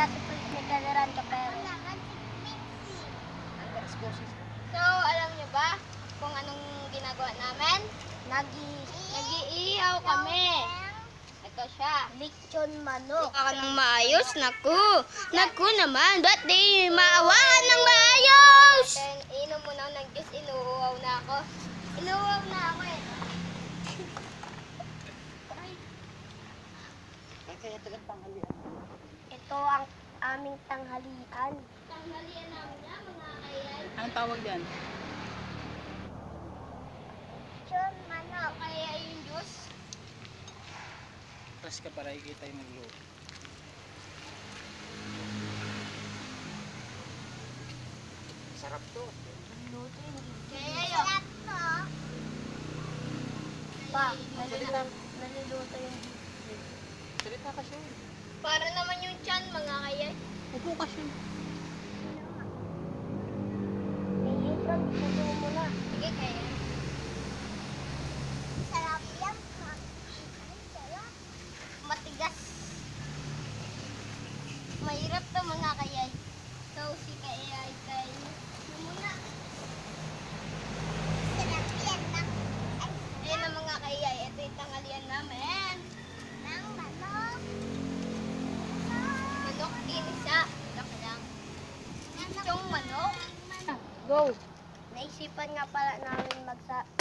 pala si Nagkalaran ka pero. So, alam niyo ba kung anong ginagawa namin? Nag-iihaw kami. Ito siya. Lechon manok. Ako ng maayos. Naku naman. Ba't di maawahan ng maayos? Inom mo na ng juice. Inuuhaw na ako. Inuuhaw na ako eh. Ito ang aming tanghalian. Tanghalian namin na mga kayay. Anong tawag yan? Lechon manok. Kaya yung juice. Press ka para ikita yung nagluto. Sarap to. Luto yung kaya yun. Sarap to. Pa, naluluto yung juice. Salita ka siya. Para naman yung tiyan mga kayay. Upo ka siya. Puso mo na. Sige, kaya. Sarap yan. Matigas. Mahirap to mga kayay. So, si kayay kay muna. Sarap yan. Ayan na mga kayay. Ito yung tanghalian namin. Nang manok. Manok kinisa. Laki lang. Yung manok. Go! Naisipan nga pala namin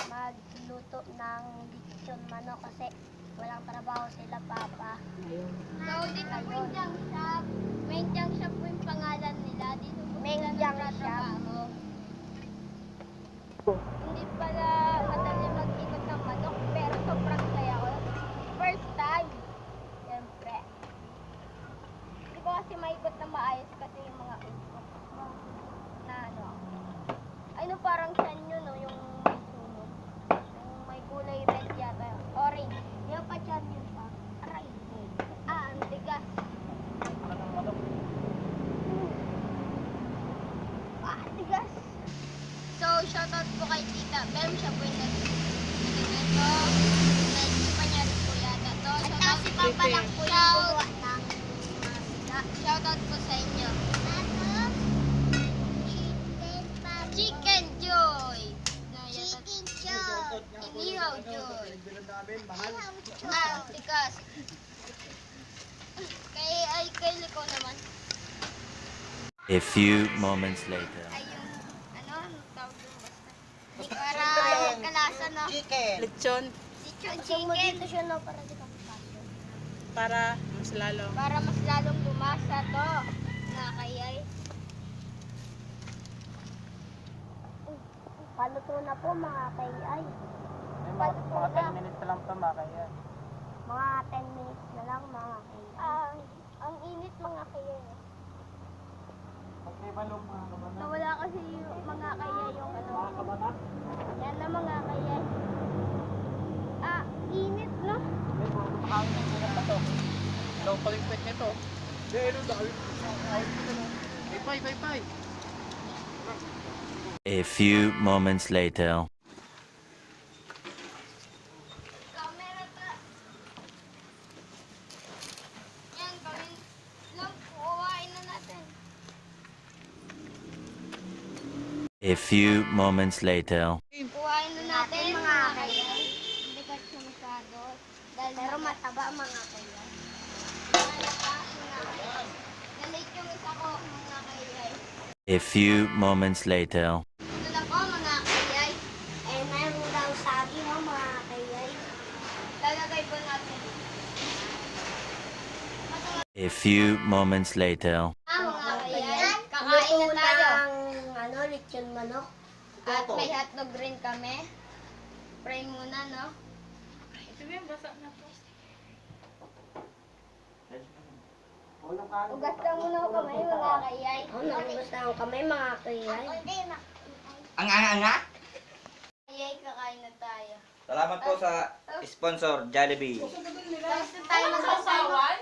magluto ng lechon manok kasi walang trabaho sila papa. So dito po yung junk shop. Main junk shop po yung pangalan nila. Dito po Main sila junk nagtatrabaho. Hindi pala madali mag-ikot ng manok pero sobrang saya ko. First time. Siyempre. Hindi ko kasi maikot na maayos kasi yung mga ikot na ano. Ano parang siya nyo, no? Yung may sunog. Yung may kulay red yata. Orange. Yung pa siya yun pa. Aray. Ang tigas. Tigas. So, shoutout po kay Tita Bem. Siya po yung nag-ito. Nag-isipan niya rin po yata to. Shoutout si Papa lang po yung gumawa ng shoutout po sa inyo. Chicken Joy. Chicken Joy. Inihaw Joy. Tikas. Kay Liko naman. A few moments later. Ay yung, ano tawag yung basta. Para kalasa, no? Chicken! Lechon. Lechon chicken. Dito siya, no? Para di ka pasok. Para mas lalo. Para mas lalong lumasa to. Nakakayay. Paluto na po mga kayay. Mga 10 minutes na lang ito makaya. Mga 10 minutes na lang mga kayay. Ang init mga kayay. Pagkibalong mga kabana. Nawala kasi yung mga kayay yung ano. Mga kabana? Yan na mga kayay. Init no? May mga kumakain ng sila pa to. Daw palingpit nito. Pero dahil pay. A few moments later. Camera ta. Yan, gawin lang. Kuhawain na natin. A few moments later. Kuhain na natin mga kayay. Hindi ka siya masyado. Pero mataba mga kayay. Nalit yung isa ko mga kayay. A few moments later. Ito na po mga kayay. Mayroon daw sagi mo mga kayay. Lalagay po natin. A few moments later. Mga kayay. Kakain na tayo. Ano, lechon manok. At may hotdog rin kami. Fry muna, no? Ito yung basa na to. Ugas lang muna ako kamay, mga kayay. Nakugas na ang kamay mga kayay. Ang anga-anga? Kayay, kakain na tayo. Salamat po sa sponsor, Jollibee. Tapos na tayo magsasawan.